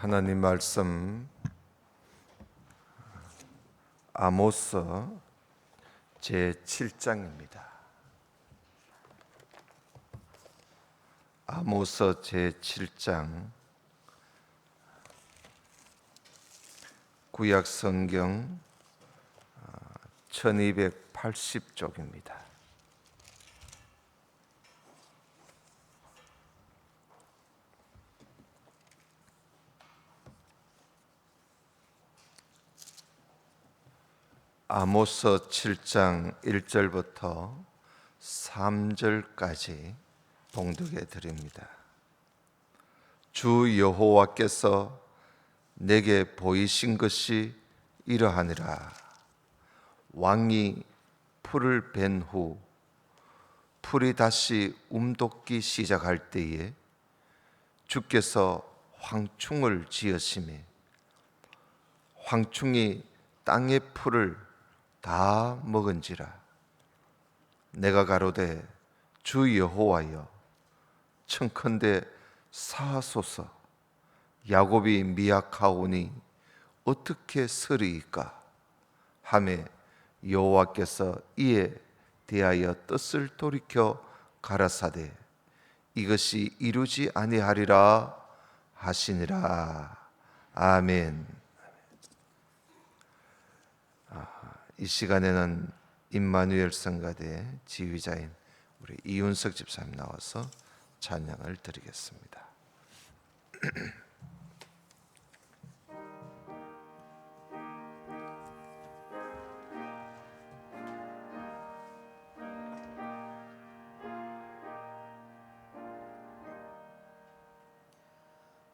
하나님 말씀 아모스 제7장입니다. 아모스 제7장 구약 성경 1280쪽입니다. 아모스 7장 1절부터 3절까지 봉독해 드립니다. 주 여호와께서 내게 보이신 것이 이러하니라. 왕이 풀을 벤 후 풀이 다시 움돋기 시작할 때에 주께서 황충을 지으시매 황충이 땅의 풀을 다 먹은지라. 내가 가로되 주 여호와여 청컨대 사하소서. 야곱이 미약하오니 어떻게 서리이까 하매 여호와께서 이에 대하여 뜻을 돌이켜 가라사대 이것이 이루지 아니하리라 하시니라. 아멘. 이 시간에는 임마누엘 성가대 지휘자인 우리 이윤석 집사님 나와서 찬양을 드리겠습니다.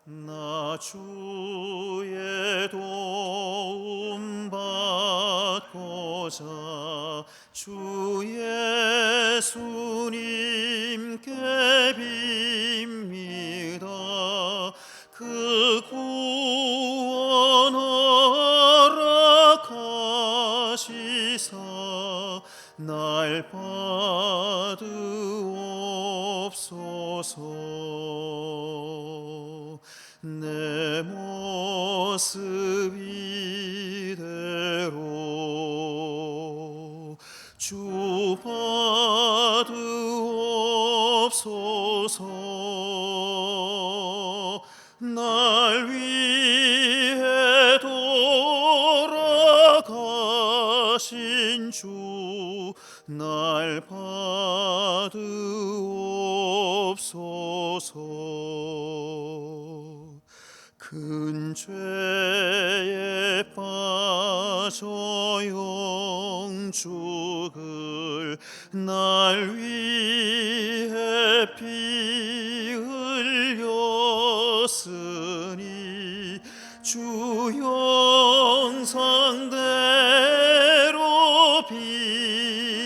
나 주의 도움 받고자 주 예수님께 빕니다. 그 구원 허락하시사 날 받으옵소서. 내 모습 이대로 주 받으옵소서. 날 위해 돌아가신 주 날 받으옵소서. 큰 죄에 빠져 영죽을 날 위해 피 흘렸으니 주 형상대로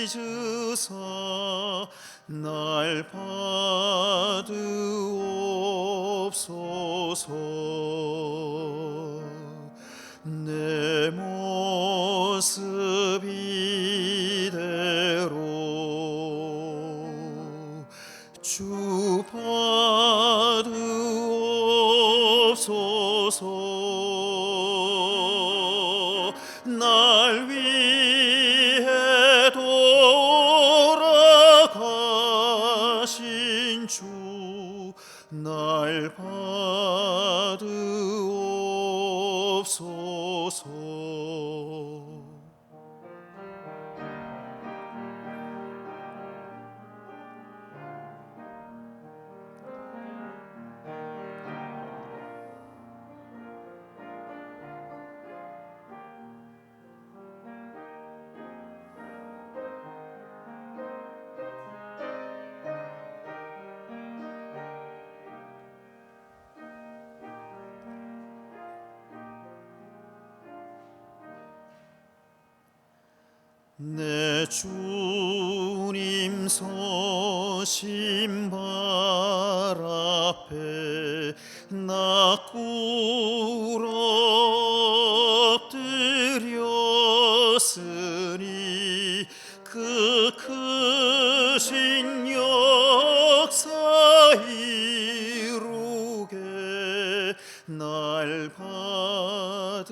빚으사 날 받으옵소서. 내 모습 이대로 주 받으옵소서. 날 위해 돌아가신 주 날 받으옵소서. 내 주님 서신 발 앞에 나 꿇어뜨렸으니 그 크신 역사 이루게 날 받으옵소서.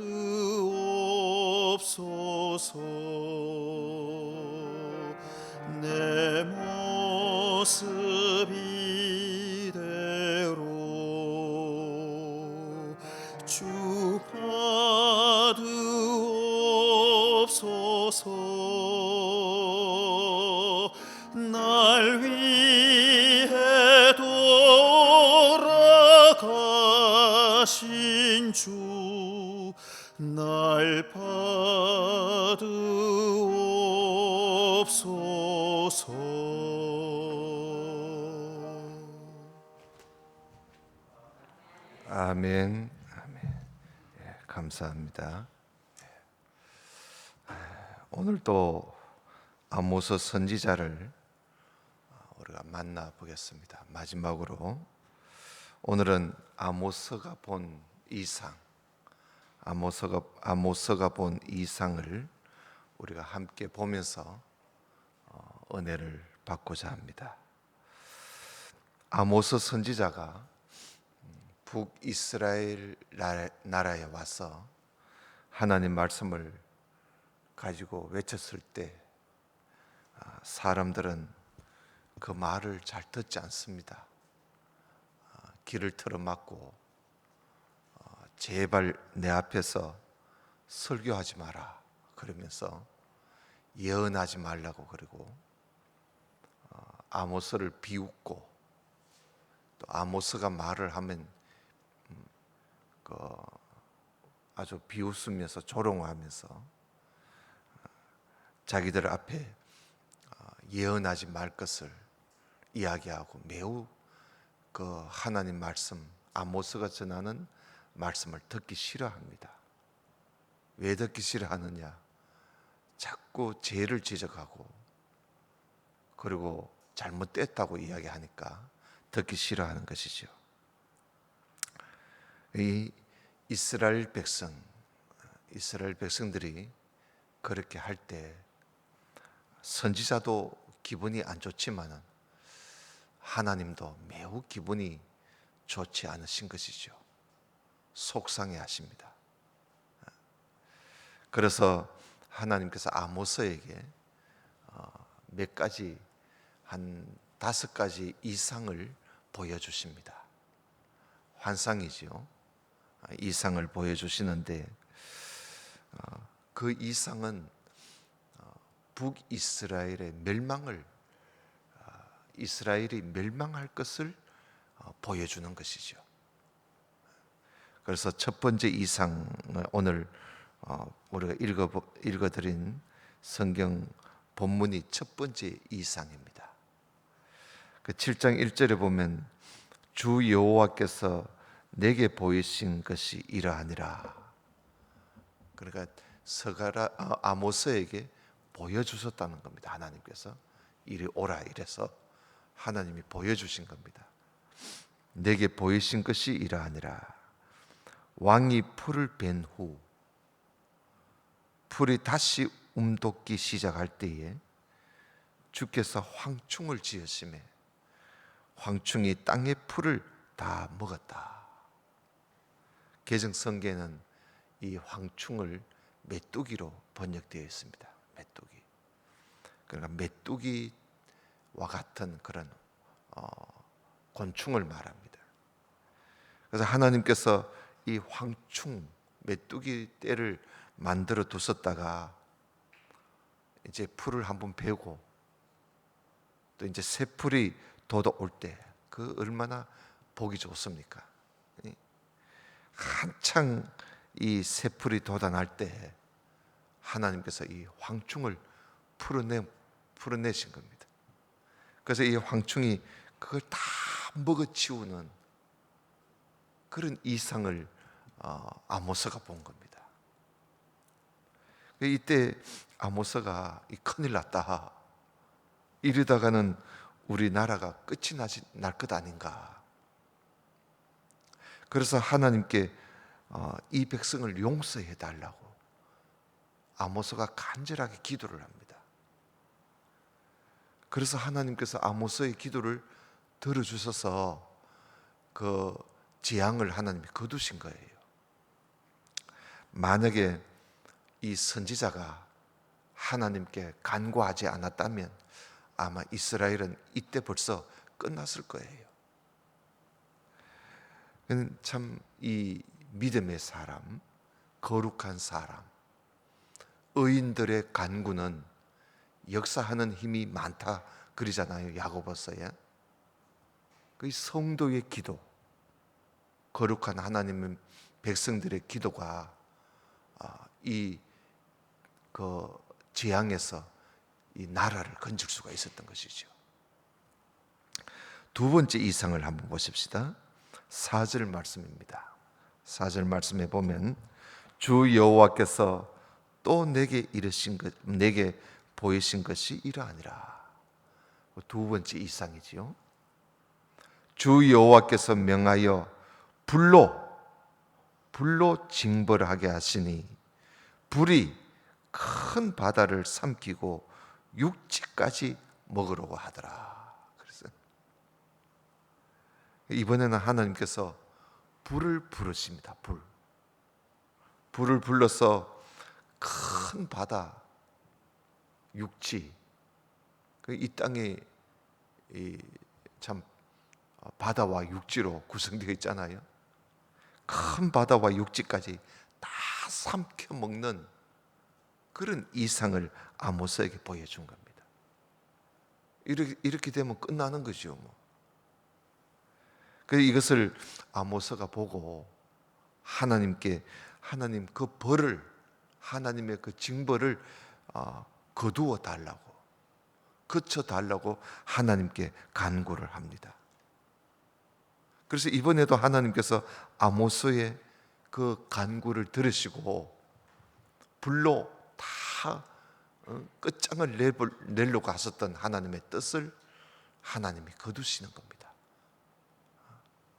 내 모습 이대로 주 받으옵소서. 날 위해 돌아가신 주 날 받으옵소서. 아멘. 아멘. 예, 감사합니다. 오늘도 아모스 선지자를 우리가 만나 보겠습니다. 마지막으로 오늘은 아모스가 본 이상, 아모스가 본 이상을 우리가 함께 보면서 은혜를 받고자 합니다. 아모스 선지자가 북이스라엘 나라에 와서 하나님 말씀을 가지고 외쳤을 때 사람들은 그 말을 잘 듣지 않습니다. 귀를 틀어막고 제발 내 앞에서 설교하지 마라 그러면서 예언하지 말라고 그러고 아모스를 비웃고 또 아모스가 말을 하면 아주 비웃으면서 조롱하면서 자기들 앞에 예언하지 말 것을 이야기하고 매우 그 하나님 말씀, 아모스가 전하는 말씀을 듣기 싫어합니다. 왜 듣기 싫어하느냐? 자꾸 죄를 지적하고 그리고 잘못됐다고 이야기하니까 듣기 싫어하는 것이죠. 이 이스라엘 백성들이 그렇게 할 때 선지자도 기분이 안 좋지만은 하나님도 매우 기분이 좋지 않으신 것이죠. 속상해 하십니다. 그래서 하나님께서 아모스에게 몇 가지, 한 5가지 이상을 보여주십니다. 환상이지요. 이상을 보여주시는데 그 이상은 북이스라엘의 멸망을, 이스라엘이 멸망할 것을 보여주는 것이죠. 그래서 첫 번째 이상을 오늘 우리가 읽어드린 성경 본문이 첫 번째 이상입니다. 그 7장 1절에 보면 주 여호와께서 내게 보이신 것이 이러하니라. 그러니까 아모스에게 보여주셨다는 겁니다. 하나님께서 이리 오라 이래서 하나님이 보여주신 겁니다. 내게 보이신 것이 이러하니라. 왕이 풀을 벤 후 풀이 다시 움돋기 시작할 때에 주께서 황충을 지으심에 황충이 땅의 풀을 다 먹었다. 개정 성경에는 이 황충을 메뚜기로 번역되어 있습니다. 메뚜기. 그러니까 메뚜기와 같은 그런 곤충을 말합니다. 그래서 하나님께서 이 황충, 메뚜기 떼를 만들어 두셨다가 이제 풀을 한번 베고 또 이제 새 풀이 돋아올 때 그 얼마나 보기 좋습니까? 한창 이 새 풀이 돋아날 때 하나님께서 이 황충을 풀어내신 겁니다. 그래서 이 황충이 그걸 다 먹어치우는 그런 이상을 아모스가 본 겁니다. 이때 아모스가 큰일 났다. 이러다가는 우리나라가 끝이 날 것 아닌가. 그래서 하나님께 이 백성을 용서해 달라고 아모스가 간절하게 기도를 합니다. 그래서 하나님께서 아모스의 기도를 들어주셔서 그 재앙을 하나님이 거두신 거예요. 만약에 이 선지자가 하나님께 간구하지 않았다면 아마 이스라엘은 이때 벌써 끝났을 거예요. 참 이 믿음의 사람, 거룩한 사람, 의인들의 간구는 역사하는 힘이 많다 그러잖아요, 야고보서에. 그 성도의 기도, 거룩한 하나님의 백성들의 기도가 이 재앙에서 이 나라를 건질 수가 있었던 것이죠. 두 번째 이상을 한번 보십시다. 4절 말씀입니다. 4절 말씀에 보면 주 여호와께서 또 내게 보이신 것이 이러하니라. 두 번째 이상이지요. 주 여호와께서 명하여 불로 징벌하게 하시니 불이 큰 바다를 삼키고 육지까지 먹으려고 하더라. 그래서 이번에는 하나님께서 불을 부르십니다. 불을 불러서 큰 바다, 육지, 이 땅이 참 바다와 육지로 구성되어 있잖아요. 큰 바다와 육지까지 다 삼켜 먹는 그런 이상을 아모스에게 보여준 겁니다. 이렇게 되면 끝나는 것이요. 그래서 이것을 아모스가 보고 하나님 그 벌을, 하나님의 그 징벌을 거두어 달라고, 그쳐 달라고 하나님께 간구를 합니다. 그래서 이번에도 하나님께서 아모스의 그 간구를 들으시고 불로 다 끝장을 내려고 하셨던 하나님의 뜻을 하나님이 거두시는 겁니다.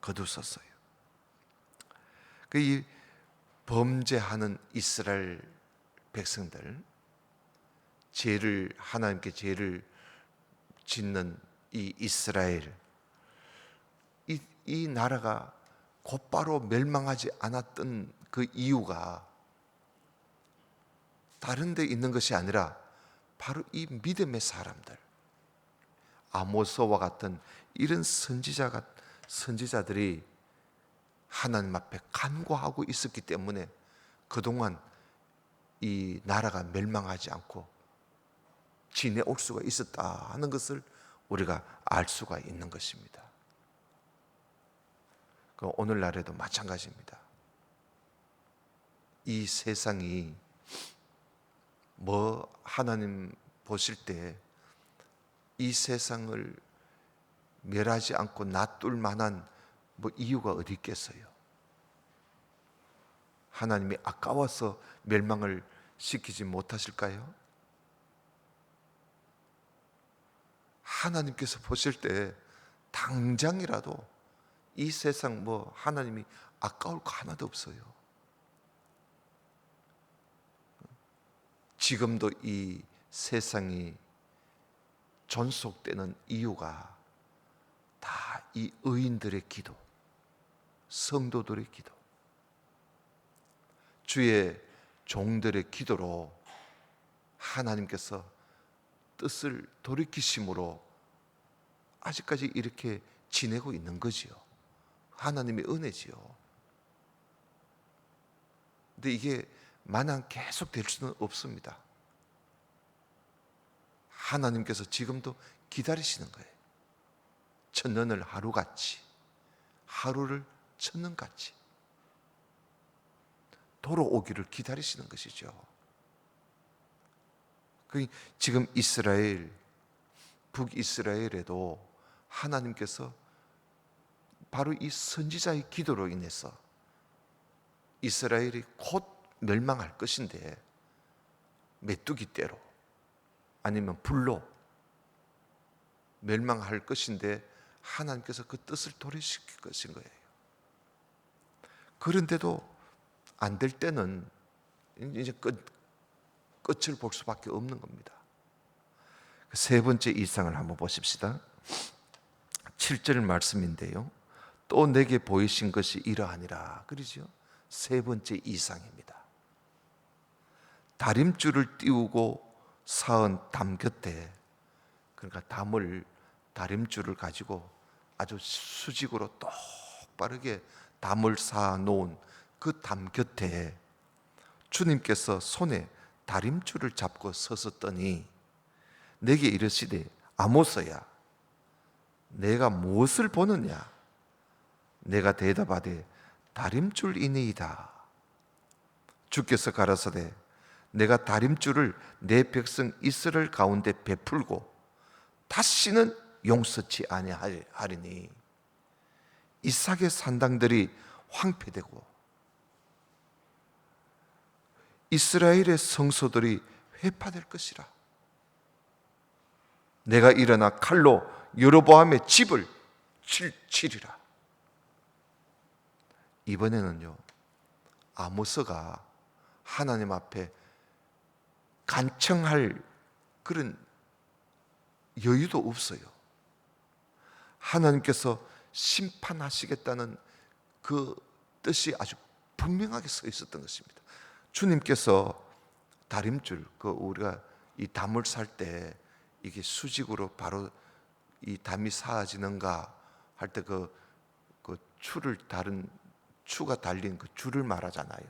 거두셨어요. 이 범죄하는 이스라엘 백성들, 하나님께 죄를 짓는 이 이스라엘, 이 나라가 곧바로 멸망하지 않았던 그 이유가 다른 데 있는 것이 아니라 바로 이 믿음의 사람들, 아모스와 같은 이런 선지자들이 하나님 앞에 간구하고 있었기 때문에 그동안 이 나라가 멸망하지 않고 지내올 수가 있었다 하는 것을 우리가 알 수가 있는 것입니다. 오늘날에도 마찬가지입니다. 이 세상이 하나님 보실 때 이 세상을 멸하지 않고 놔둘 만한 이유가 어디 있겠어요? 하나님이 아까워서 멸망을 시키지 못하실까요? 하나님께서 보실 때 당장이라도 이 세상 하나님이 아까울 거 하나도 없어요. 지금도 이 세상이 존속되는 이유가 다 이 의인들의 기도, 성도들의 기도, 주의 종들의 기도로 하나님께서 뜻을 돌이키심으로 아직까지 이렇게 지내고 있는 거지요. 하나님의 은혜지요. 근데 이게 마냥 계속 될 수는 없습니다. 하나님께서 지금도 기다리시는 거예요. 천년을 하루같이, 하루를 천년같이 돌아오기를 기다리시는 것이죠. 지금 북이스라엘에도 하나님께서 바로 이 선지자의 기도로 인해서 이스라엘이 곧 멸망할 것인데 메뚜기 떼로 아니면 불로 멸망할 것인데 하나님께서 그 뜻을 돌이키실 것인 거예요. 그런데도 안 될 때는 이제 끝을 볼 수밖에 없는 겁니다. 세 번째 이상을 한번 보십시다. 7절 말씀인데요. 또 내게 보이신 것이 이러하니라. 그러죠? 세 번째 이상입니다. 다림줄을 띄우고 쌓은 담 곁에, 그러니까 다림줄을 가지고 아주 수직으로 똑바르게 담을 쌓아 놓은 그 담 곁에 주님께서 손에 다림줄을 잡고 서셨더니 내게 이르시되 아모스야, 내가 무엇을 보느냐? 내가 대답하되 다림줄이니이다. 주께서 가라사대 내가 다림줄을 내 백성 이스라엘 가운데 베풀고 다시는 용서치 아니하리니 이삭의 산당들이 황폐되고 이스라엘의 성소들이 회파될 것이라. 내가 일어나 칼로 여로보암의 집을 치리라. 이번에는요, 아모스가 하나님 앞에 간청할 그런 여유도 없어요. 하나님께서 심판하시겠다는 그 뜻이 아주 분명하게 서 있었던 것입니다. 주님께서 다림줄, 우리가 이 담을 살 때 이게 수직으로 바로 이 담이 쌓아지는가 할 때 그 추를 다른 추가 달린 그 줄을 말하잖아요.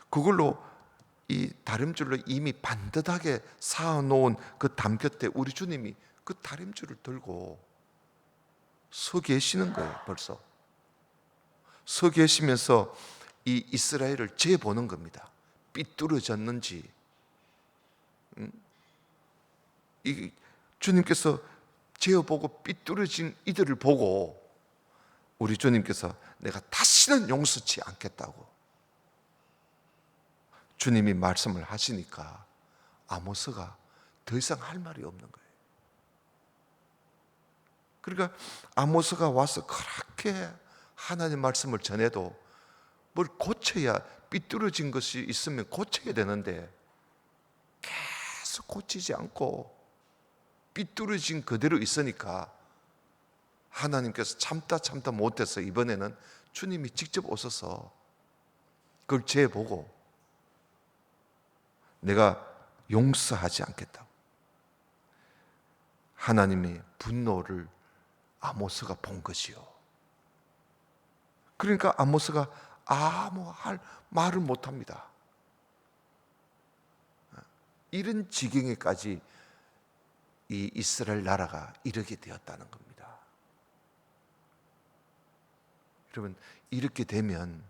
그걸로 이 다림줄로 이미 반듯하게 쌓아놓은 그 담 곁에 우리 주님이 그 다림줄을 들고 서 계시는 거예요. 벌써 서 계시면서 이 이스라엘을 재보는 겁니다. 삐뚤어졌는지. 이 주님께서 재어보고 삐뚤어진 이들을 보고 우리 주님께서 내가 다시는 용서치 않겠다고 주님이 말씀을 하시니까 아모스가 더 이상 할 말이 없는 거예요. 그러니까 아모스가 와서 그렇게 하나님 말씀을 전해도 뭘 고쳐야, 삐뚤어진 것이 있으면 고쳐야 되는데 계속 고치지 않고 삐뚤어진 그대로 있으니까 하나님께서 참다 못해서 이번에는 주님이 직접 오셔서 그걸 재보고 내가 용서하지 않겠다고 하나님의 분노를 아모스가 본 것이요. 그러니까 아모스가 아무 할 말을 못합니다. 이런 지경에까지 이 이스라엘 나라가 이르게 되었다는 겁니다. 여러분, 이렇게 되면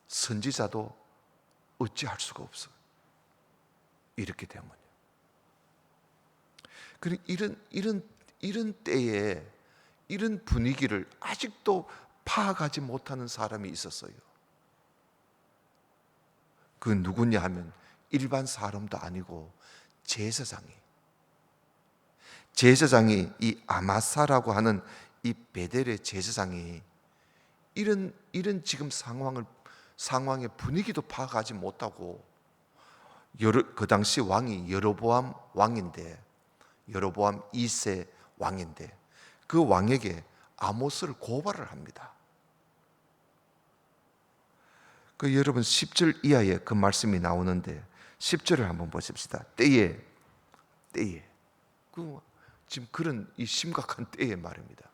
선지자도 어찌할 수가 없어요. 이렇게 되면요. 그리고 이런 때에 이런 분위기를 아직도 파악하지 못하는 사람이 있었어요. 그 누구냐 하면 일반 사람도 아니고 제사장이 이 아마사라고 하는 이 베델의 제사장이 이런 지금 상황의 분위기도 파악하지 못하고 그 당시 왕이 여로보암 왕인데 여로보암 2세 왕인데 그 왕에게 아모스를 고발을 합니다. 여러분 10절 이하에 그 말씀이 나오는데 10절을 한번 보십시다. 때에 지금 그런 이 심각한 때의 말입니다.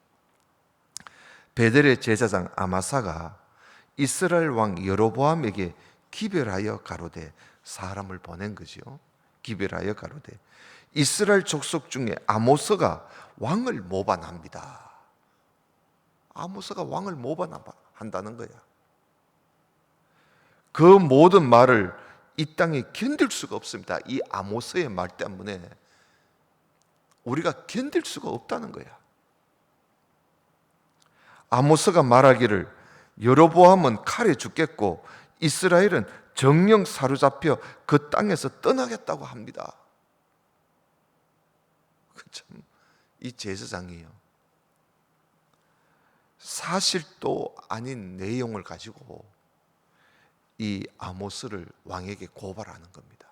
베델의 제사장 아마사가 이스라엘 왕 여로보암에게 기별하여 가로되, 사람을 보낸 거죠. 기별하여 가로되 이스라엘 족속 중에 아모스가 왕을 모반합니다. 아모스가 왕을 모반한다는 거야. 그 모든 말을 이 땅에 견딜 수가 없습니다. 이 아모스의 말 때문에 우리가 견딜 수가 없다는 거야. 아모스가 말하기를 여로보암은 칼에 죽겠고 이스라엘은 정령 사로잡혀 그 땅에서 떠나겠다고 합니다. 참, 이 제사장이요, 사실도 아닌 내용을 가지고 이 아모스를 왕에게 고발하는 겁니다.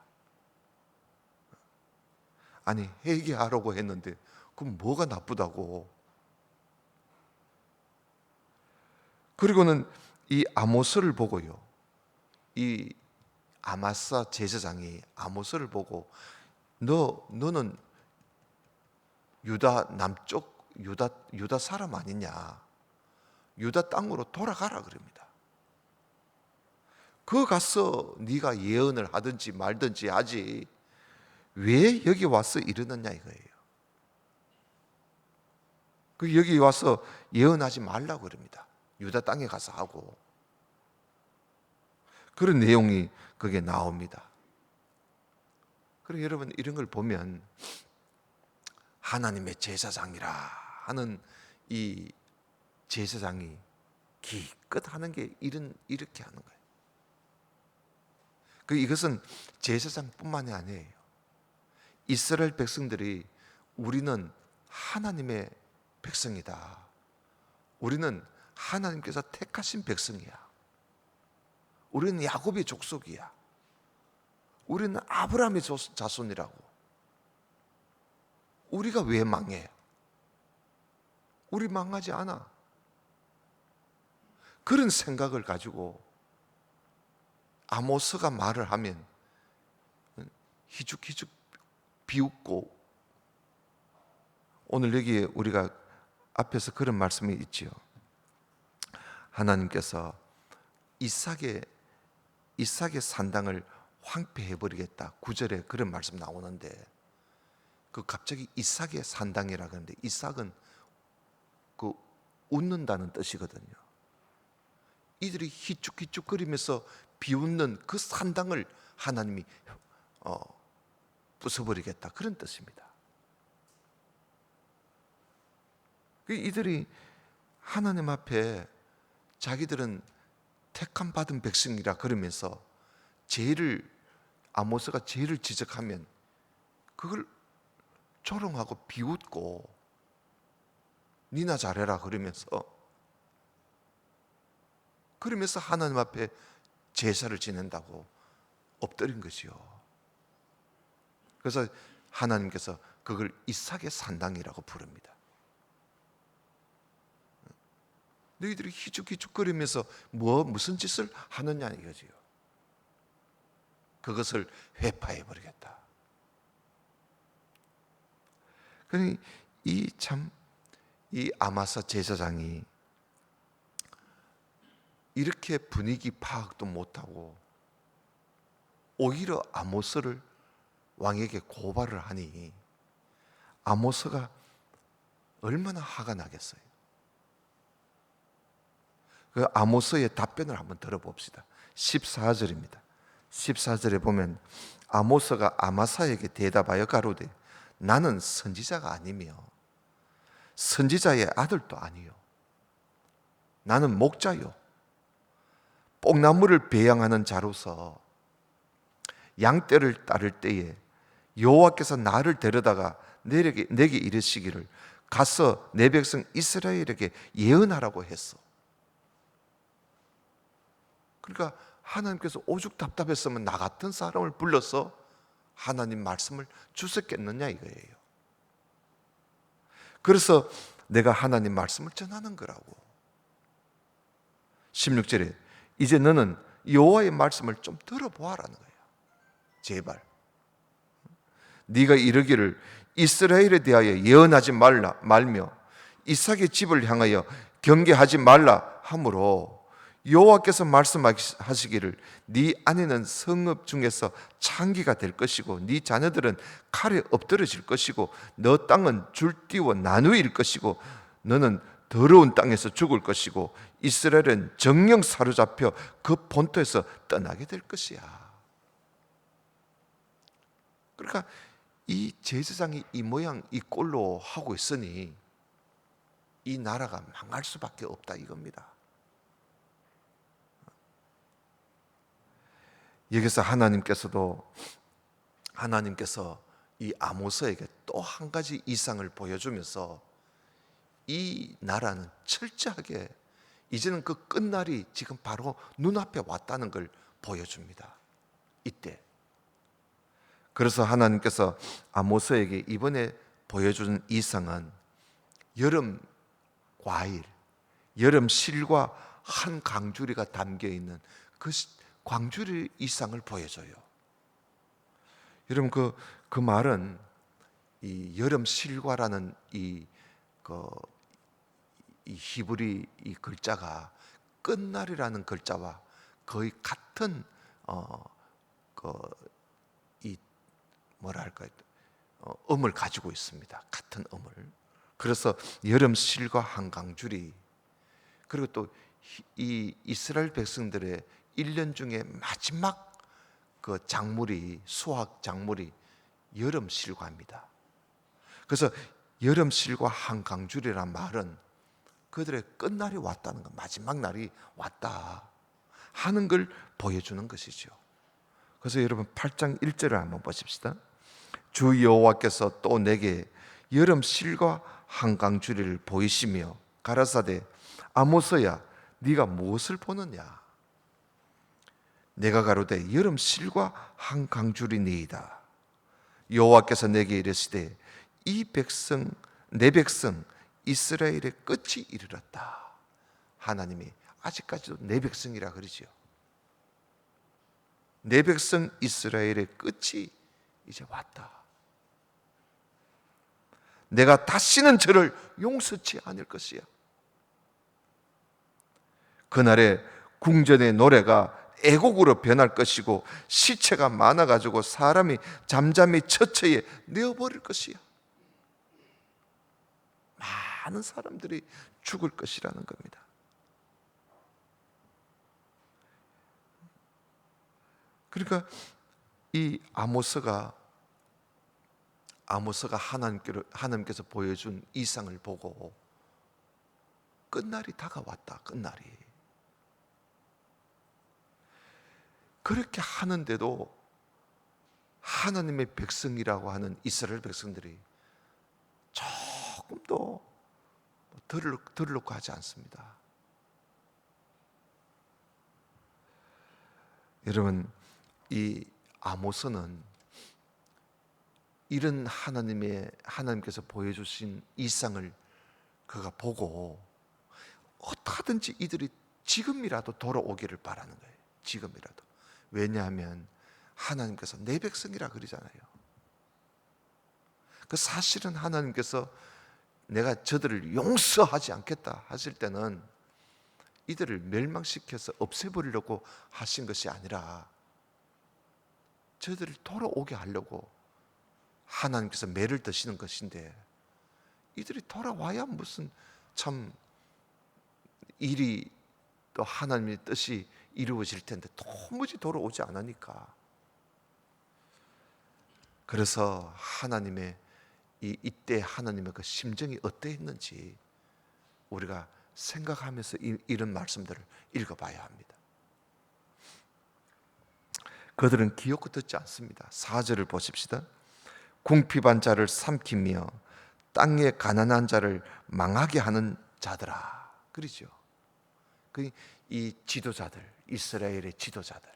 아니, 회개하라고 했는데 그럼 뭐가 나쁘다고? 그리고는 이 아모스를 보고요, 이 아마사 제사장이 아모스를 보고 너는 유다 남쪽 유다 사람 아니냐, 유다 땅으로 돌아가라 그럽니다. 그 가서 네가 예언을 하든지 말든지 하지 왜 여기 와서 이러느냐 이거예요. 그 여기 와서 예언하지 말라고 그럽니다. 유다 땅에 가서 하고. 그런 내용이 거기에 나옵니다. 그리고 여러분, 이런 걸 보면 하나님의 제사장이라 하는 이 제사장이 기껏 하는 게 이렇게 하는 거예요. 이것은 제사장뿐만이 아니에요. 이스라엘 백성들이 우리는 하나님의 백성이다, 우리는 하나님께서 택하신 백성이야, 우리는 야곱의 족속이야, 우리는 아브라함의 자손이라고. 우리가 왜 망해? 우리 망하지 않아. 그런 생각을 가지고 아모스가 말을 하면 희죽희죽 비웃고, 오늘 여기에 우리가 앞에서 그런 말씀이 있지요. 하나님께서 이삭의 산당을 황폐해 버리겠다, 9절에 그런 말씀 나오는데, 그 갑자기 이삭의 산당이라 그러는데, 이삭은 그 웃는다는 뜻이거든요. 이들이 희죽희죽거리면서 비웃는 그 산당을 하나님이 부숴버리겠다, 그런 뜻입니다. 이들이 하나님 앞에 자기들은 택함 받은 백성이라 그러면서 아모스가 죄를 지적하면 그걸 조롱하고 비웃고 니나 잘해라 그러면서 하나님 앞에 제사를 지낸다고 엎드린 것이요. 그래서 하나님께서 그걸 이삭의 산당이라고 부릅니다. 너희들이 희죽희죽거리면서 무슨 짓을 하느냐 이거지요. 그것을 회파해 버리겠다. 그러니 이 아마사 제사장이 이렇게 분위기 파악도 못하고 오히려 아모스를 왕에게 고발을 하니 아모스가 얼마나 화가 나겠어요. 그 아모스의 답변을 한번 들어봅시다. 14절입니다. 14절에 보면 아모스가 아마사에게 대답하여 가로되 나는 선지자가 아니며 선지자의 아들도 아니요, 나는 목자요 뽕나무를 배양하는 자로서 양떼를 따를 때에 여호와께서 나를 데려다가 내게 이르시기를 가서 내 백성 이스라엘에게 예언하라고 했어. 그러니까 하나님께서 오죽 답답했으면 나 같은 사람을 불러서 하나님 말씀을 주셨겠느냐 이거예요. 그래서 내가 하나님 말씀을 전하는 거라고. 16절에 이제 너는 여호와의 말씀을 좀 들어보아라는 거예요. 제발 네가 이르기를 이스라엘에 대하여 예언하지 말며 이삭의 집을 향하여 경계하지 말라 하므로 여호와께서 말씀하시기를 네 아내는 성읍 중에서 창기가 될 것이고 네 자녀들은 칼에 엎드러질 것이고 너 땅은 줄띄워 나누일 것이고 너는 더러운 땅에서 죽을 것이고 이스라엘은 정령 사로잡혀 그 본토에서 떠나게 될 것이야. 그러니까 이 제사장이 이 모양 이 꼴로 하고 있으니 이 나라가 망할 수밖에 없다 이겁니다. 여기서 하나님께서 이 아모스에게 또 한 가지 이상을 보여주면서 이 나라는 철저하게 이제는 그 끝날이 지금 바로 눈앞에 왔다는 걸 보여줍니다. 이때 그래서 하나님께서 아모스에게 이번에 보여준 이상은 여름 과일, 여름 실과 한 광주리가 담겨 있는 그 광주리 이상을 보여줘요. 여러분 그 말은 이 여름 실과라는 이 히브리 이 글자가 끝날이라는 글자와 거의 같은 이 뭐랄까 음을 가지고 있습니다. 같은 음을. 그래서 여름 실과 한강줄이, 그리고 또 이 이스라엘 백성들의 1년 중에 마지막 그 작물이, 수확 작물이 여름 실과입니다. 그래서 여름 실과 한강줄이란 말은 그들의 끝날이 왔다는 것, 마지막 날이 왔다 하는 걸 보여주는 것이죠. 그래서 여러분 8장 1절을 한번 보십시다. 주 여호와께서 또 내게 여름 실과 한강줄이를 보이시며 가라사대 아모스야 네가 무엇을 보느냐? 내가 가로되 여름 실과 한강줄이니이다. 여호와께서 내게 이르시되 이 백성 내 백성 이스라엘의 끝이 이르렀다. 하나님이 아직까지도 내 백성이라 그러지요. 내 백성 이스라엘의 끝이 이제 왔다. 내가 다시는 저를 용서치 않을 것이야. 그날에 궁전의 노래가 애곡으로 변할 것이고 시체가 많아가지고 사람이 잠잠히 처처에 내어버릴 것이야. 많은 사람들이 죽을 것이라는 겁니다. 그러니까 이 아모스가 하나님께서 보여준 이상을 보고 끝날이 다가왔다. 끝날이. 그렇게 하는데도 하나님의 백성이라고 하는 이스라엘 백성들이 조금도 들으려고 하지 않습니다. 여러분, 이 아모스는 이런 하나님께서 보여주신 이상을 그가 보고 어떻게든지 이들이 지금이라도 돌아오기를 바라는 거예요. 지금이라도. 왜냐하면 하나님께서 내 백성이라 그러잖아요. 그 사실은 하나님께서 내가 저들을 용서하지 않겠다 하실 때는 이들을 멸망시켜서 없애버리려고 하신 것이 아니라 저들을 돌아오게 하려고 하나님께서 매를 드시는 것인데, 이들이 돌아와야 무슨 참 일이 또 하나님의 뜻이 이루어질 텐데 도무지 돌아오지 않으니까. 그래서 하나님의 이때 하나님의 그 심정이 어떠했는지 우리가 생각하면서 이런 말씀들을 읽어봐야 합니다. 그들은 기어코 듣지 않습니다. 4절을 보십시다. 궁핍한 자를 삼키며 땅에 가난한 자를 망하게 하는 자들아. 그러죠. 이 지도자들, 이스라엘의 지도자들,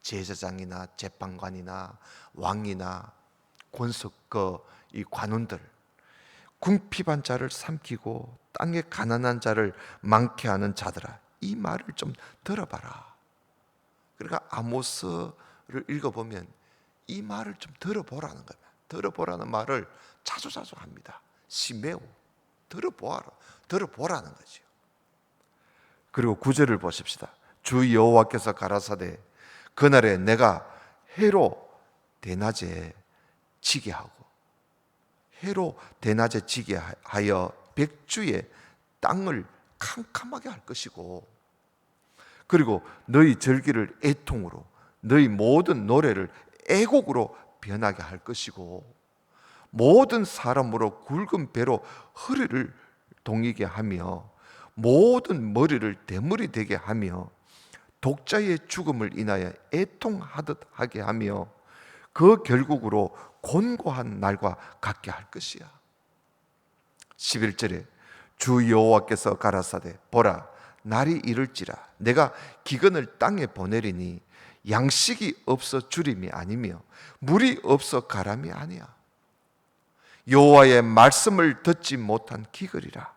제사장이나 재판관이나 왕이나 권석 이 관원들, 궁핍한 자를 삼키고 땅에 가난한 자를 많게 하는 자들아, 이 말을 좀 들어봐라. 그러니까 아모스를 읽어보면 이 말을 좀 들어보라는 거예요. 들어보라는 말을 자주 합니다. 시메오, 들어보라는 거죠. 그리고 9절을 보십시다. 주 여호와께서 가라사대 그날에 내가 해로 대낮에 지게 하고 해로 대낮에 지게 하여 백주의 땅을 캄캄하게 할 것이고, 그리고 너희 절기를 애통으로 너희 모든 노래를 애곡으로 변하게 할 것이고, 모든 사람으로 굵은 배로 허리를 동이게 하며 모든 머리를 대물이 되게 하며 독자의 죽음을 인하여 애통하듯 하게 하며 그 결국으로 곤고한 날과 같게 할 것이야. 11절에 주 여호와께서 가라사대 보라 날이 이를지라 내가 기근을 땅에 보내리니 양식이 없어 주림이 아니며 물이 없어 가람이 아니야. 여호와의 말씀을 듣지 못한 기글이라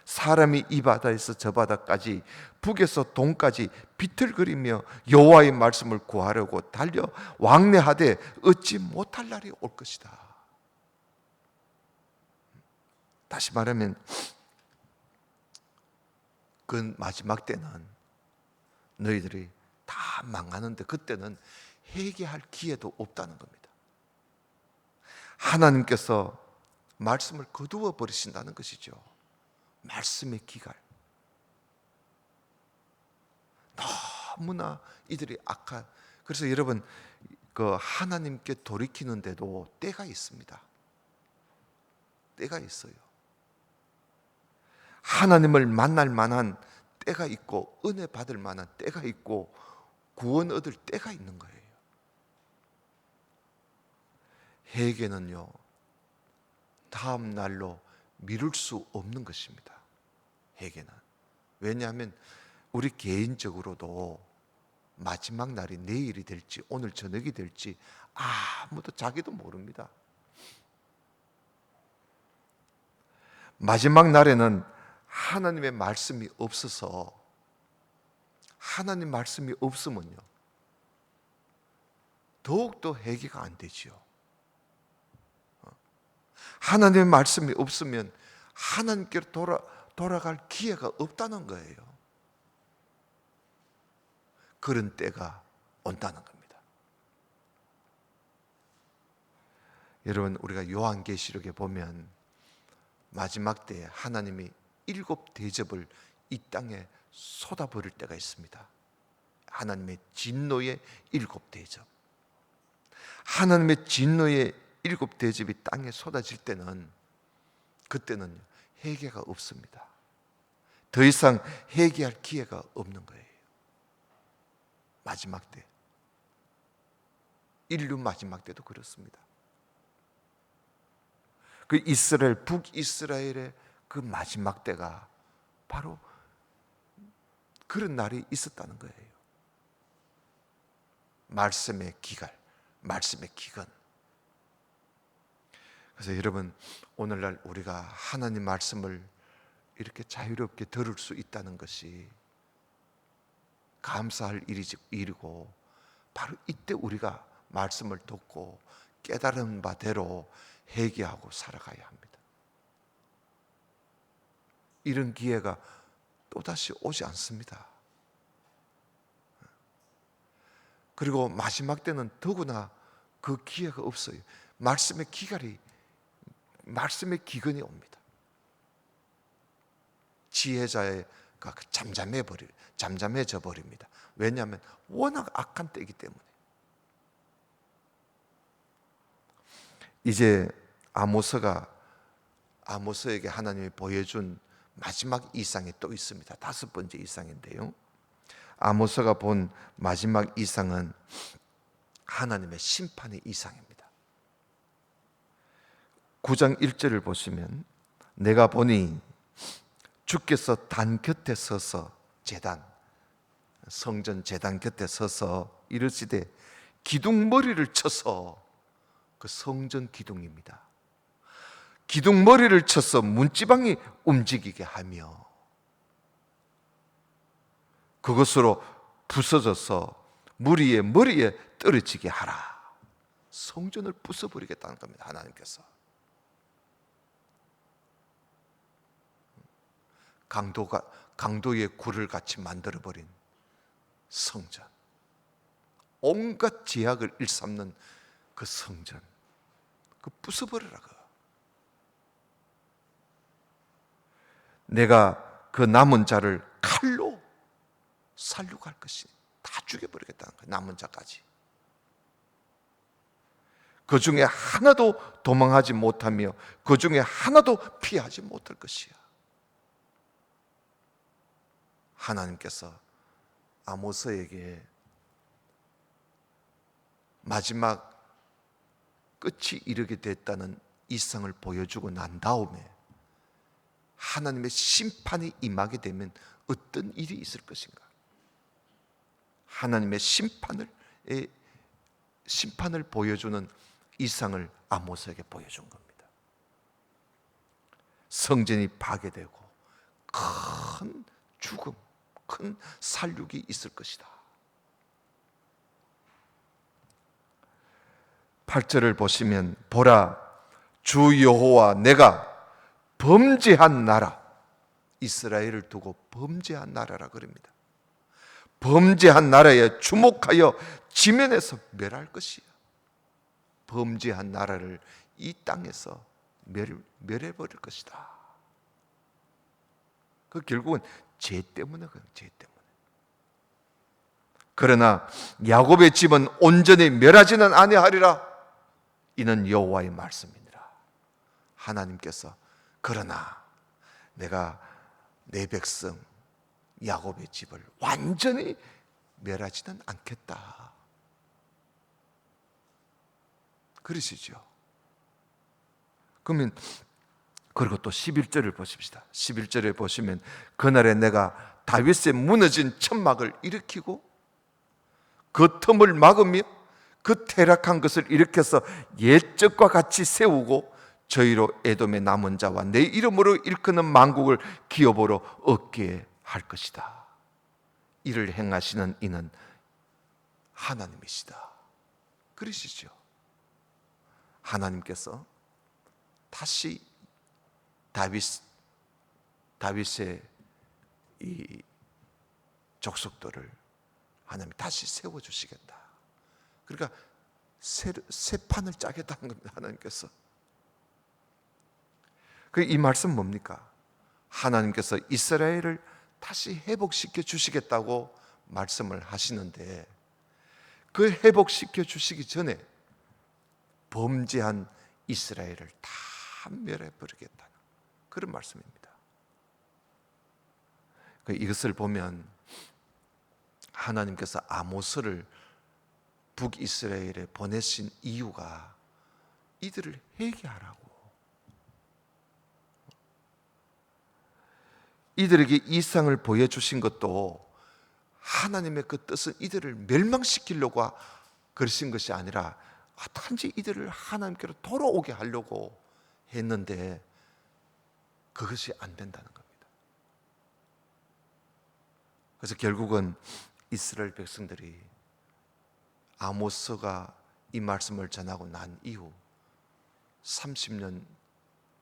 사람이 이 바다에서 저 바다까지 북에서 동까지 비틀거리며 여호와의 말씀을 구하려고 달려 왕래하되 얻지 못할 날이 올 것이다. 다시 말하면 그 마지막 때는 너희들이 다 망하는데 그때는 회개할 기회도 없다는 겁니다. 하나님께서 말씀을 거두어 버리신다는 것이죠. 말씀의 기갈. 너무나 이들이 악한. 그래서 여러분 그 하나님께 돌이키는데도 때가 있습니다. 때가 있어요. 하나님을 만날 만한 때가 있고 은혜 받을 만한 때가 있고 구원 얻을 때가 있는 거예요. 회개는요, 다음 날로 미룰 수 없는 것입니다. 회개는. 왜냐하면 우리 개인적으로도 마지막 날이 내일이 될지 오늘 저녁이 될지 아무도 자기도 모릅니다. 마지막 날에는 하나님의 말씀이 없어서, 하나님 말씀이 없으면요 더욱더 회개가 안 되지요. 하나님의 말씀이 없으면 하나님께로 돌아갈 기회가 없다는 거예요. 그런 때가 온다는 겁니다. 여러분, 우리가 요한계시록에 보면 마지막 때에 하나님이 7 대접을 이 땅에 쏟아버릴 때가 있습니다. 하나님의 진노의 7 대접. 하나님의 진노의 7 대접이 땅에 쏟아질 때는, 그때는 회개가 없습니다. 더 이상 회개할 기회가 없는 거예요. 마지막 때, 인류 마지막 때도 그렇습니다. 그 이스라엘, 북이스라엘의 그 마지막 때가 바로 그런 날이 있었다는 거예요. 말씀의 기갈, 말씀의 기근. 그래서 여러분, 오늘날 우리가 하나님 말씀을 이렇게 자유롭게 들을 수 있다는 것이 감사할 일이고, 바로 이때 우리가 말씀을 듣고 깨달은 바대로 회개하고 살아가야 합니다. 이런 기회가 또다시 오지 않습니다. 그리고 마지막 때는 더구나 그 기회가 없어요. 말씀의 기근이 옵니다. 지혜자가 잠잠해져 버립니다. 왜냐하면 워낙 악한 때이기 때문에. 이제 아모스에게 하나님이 보여준 마지막 이상이 또 있습니다. 5번째 이상인데요, 아모스가 본 마지막 이상은 하나님의 심판의 이상입니다. 9장 1절을 보시면, 내가 보니 주께서 단 곁에 서서, 성전 제단 곁에 서서 이르시되 기둥머리를 쳐서, 그 성전 기둥입니다, 기둥머리를 쳐서 문지방이 움직이게 하며 그것으로 부서져서 무리의 머리에 떨어지게 하라. 성전을 부숴버리겠다는 겁니다. 하나님께서 강도의 굴을 같이 만들어버린 성전, 온갖 제약을 일삼는 그 성전, 그 부숴버리라고. 내가 그 남은 자를 칼로 살려갈 것이, 다 죽여버리겠다는 거예요. 남은 자까지. 그 중에 하나도 도망하지 못하며 그 중에 하나도 피하지 못할 것이야. 하나님께서 아모스에게 마지막 끝이 이르게 됐다는 이상을 보여주고 난 다음에 하나님의 심판이 임하게 되면 어떤 일이 있을 것인가? 하나님의 심판을 보여주는 이상을 아모스에게 보여준 겁니다. 성전이 파괴되고 큰 죽음, 큰 살육이 있을 것이다. 8절을 보시면 보라 주 여호와 내가 범죄한 나라, 이스라엘을 두고 범죄한 나라라 그럽니다. 범죄한 나라에 주목하여 지면에서 멸할 것이야. 범죄한 나라를 이 땅에서 멸해버릴 것이다. 그 결국은 죄 때문에 그런 죄 때문에. 그러나 야곱의 집은 온전히 멸하지는 아니하리라. 이는 여호와의 말씀이니라. 하나님께서 그러나 내가 내 백성 야곱의 집을 완전히 멸하지는 않겠다. 그러시죠. 그러면 그리고 또 11절을 보십시다. 11절에 보시면 그날에 내가 다윗의 무너진 천막을 일으키고 그 틈을 막으며 그 퇴락한 것을 일으켜서 옛적과 같이 세우고 저희로 에돔의 남은 자와 내 이름으로 일컫는 만국을 기업으로 얻게 할 것이다. 이를 행하시는 이는 하나님이시다. 그러시죠. 하나님께서 다시 다윗의 이 족속들을 하나님이 다시 세워주시겠다. 그러니까 새 판을 짜겠다는 겁니다. 하나님께서. 이 말씀 뭡니까? 하나님께서 이스라엘을 다시 회복시켜 주시겠다고 말씀을 하시는데 그 회복시켜 주시기 전에 범죄한 이스라엘을 다 멸해버리겠다는 그런 말씀입니다. 이것을 보면 하나님께서 아모스를 북이스라엘에 보내신 이유가 이들을 회개하라고, 이들에게 이상을 보여주신 것도 하나님의 그 뜻은 이들을 멸망시키려고 그러신 것이 아니라 단지 이들을 하나님께로 돌아오게 하려고 했는데 그것이 안 된다는 겁니다. 그래서 결국은 이스라엘 백성들이 아모스가 이 말씀을 전하고 난 이후 30년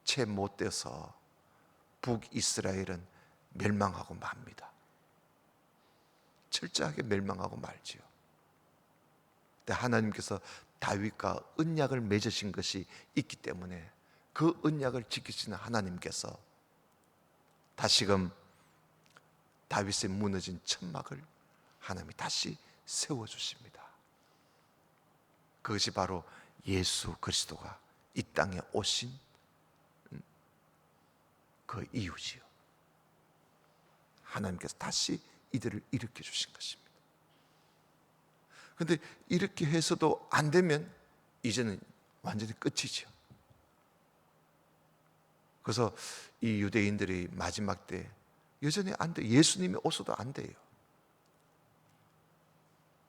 채 못 돼서 북이스라엘은 멸망하고 맙니다. 철저하게 멸망하고 말지요. 근데 하나님께서 다윗과 언약을 맺으신 것이 있기 때문에 그 언약을 지키시는 하나님께서 다시금 다윗의 무너진 천막을 하나님이 다시 세워주십니다. 그것이 바로 예수 그리스도가 이 땅에 오신 그 이유지요. 하나님께서 다시 이들을 일으켜 주신 것입니다. 그런데 이렇게 해서도 안 되면 이제는 완전히 끝이죠. 그래서 이 유대인들이 마지막 때 여전히 안 돼. 예수님이 오셔도 안 돼요.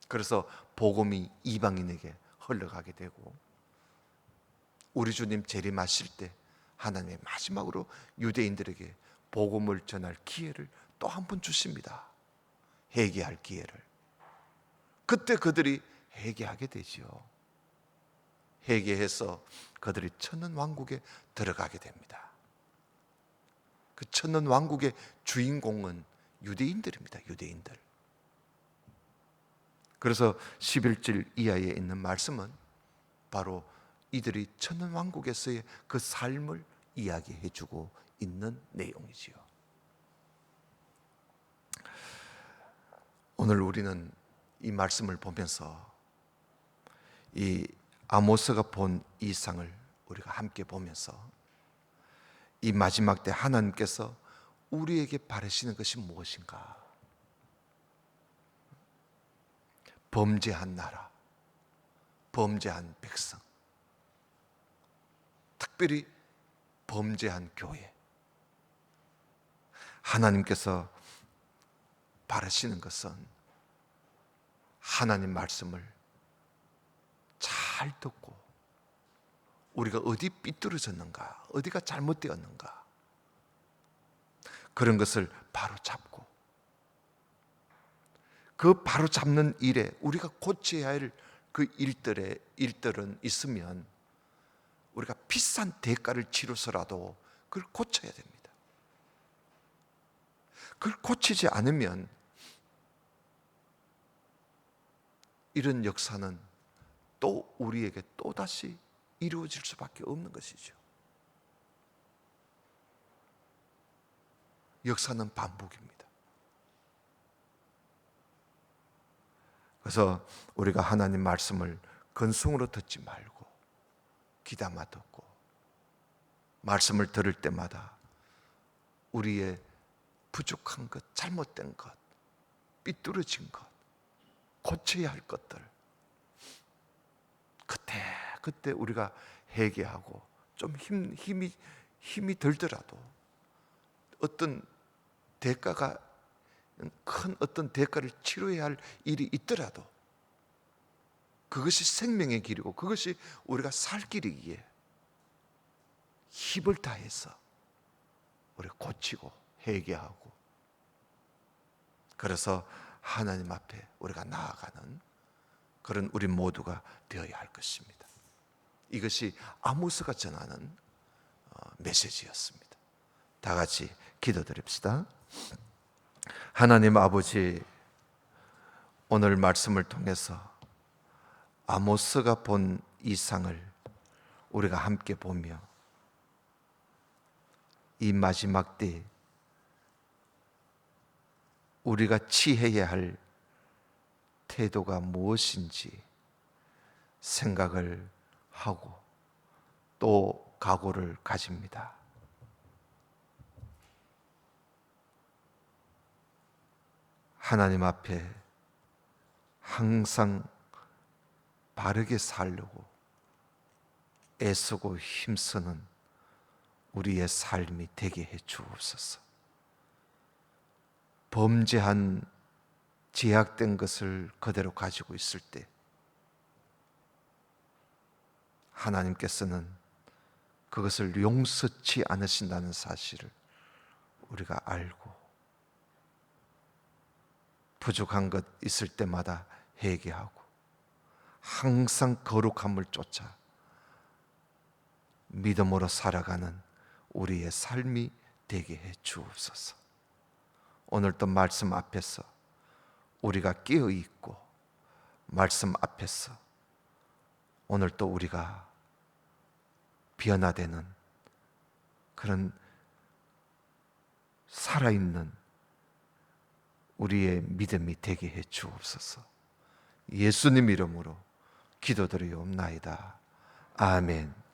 그래서 복음이 이방인에게 흘러가게 되고 우리 주님 재림하실 때 하나님의 마지막으로 유대인들에게 복음을 전할 기회를 또 한 번 주십니다. 회개할 기회를. 그때 그들이 회개하게 되지요. 회개해서 그들이 천년 왕국에 들어가게 됩니다. 그 천년 왕국의 주인공은 유대인들입니다. 유대인들. 그래서 11절 이하에 있는 말씀은 바로 이들이 천년 왕국에서의 그 삶을 이야기해 주고 있는 내용이지요. 오늘 우리는 이 말씀을 보면서 이 아모스가 본 이상을 우리가 함께 보면서 이 마지막 때 하나님께서 우리에게 바라시는 것이 무엇인가? 범죄한 나라, 범죄한 백성, 특별히 범죄한 교회. 하나님께서 바라시는 것은 하나님 말씀을 잘 듣고 우리가 어디 삐뚤어졌는가, 어디가 잘못되었는가, 그런 것을 바로 잡고, 그 바로 잡는 일에 우리가 고쳐야 할 그 일들은 있으면 우리가 비싼 대가를 치러서라도 그걸 고쳐야 됩니다. 그걸 고치지 않으면 이런 역사는 또 우리에게 또다시 이루어질 수밖에 없는 것이죠. 역사는 반복입니다. 그래서 우리가 하나님 말씀을 근성으로 듣지 말고 귀담아 듣고, 말씀을 들을 때마다 우리의 부족한 것, 잘못된 것, 삐뚤어진 것, 고쳐야 할 것들 그때 우리가 회개하고 좀 힘이 들더라도 어떤 대가가, 큰 어떤 대가를 치러야 할 일이 있더라도 그것이 생명의 길이고 그것이 우리가 살 길이기에 힘을 다해서 우리가 고치고 회개하고, 그래서 하나님 앞에 우리가 나아가는 그런 우리 모두가 되어야 할 것입니다. 이것이 아모스가 전하는 메시지였습니다. 다 같이 기도드립시다. 하나님 아버지, 오늘 말씀을 통해서 아모스가 본 이상을 우리가 함께 보며 이 마지막 때 우리가 취해야 할 태도가 무엇인지 생각을 하고 또 각오를 가집니다. 하나님 앞에 항상 바르게 살려고 애쓰고 힘쓰는 우리의 삶이 되게 해 주옵소서. 범죄한 제약된 것을 그대로 가지고 있을 때 하나님께서는 그것을 용서치 않으신다는 사실을 우리가 알고, 부족한 것 있을 때마다 회개하고 항상 거룩함을 쫓아 믿음으로 살아가는 우리의 삶이 되게 해 주옵소서. 오늘도 말씀 앞에서 우리가 깨어 있고, 말씀 앞에서 오늘도 우리가 변화되는 그런 살아있는 우리의 믿음이 되게 해 주옵소서. 예수님 이름으로 기도드리옵나이다. 아멘.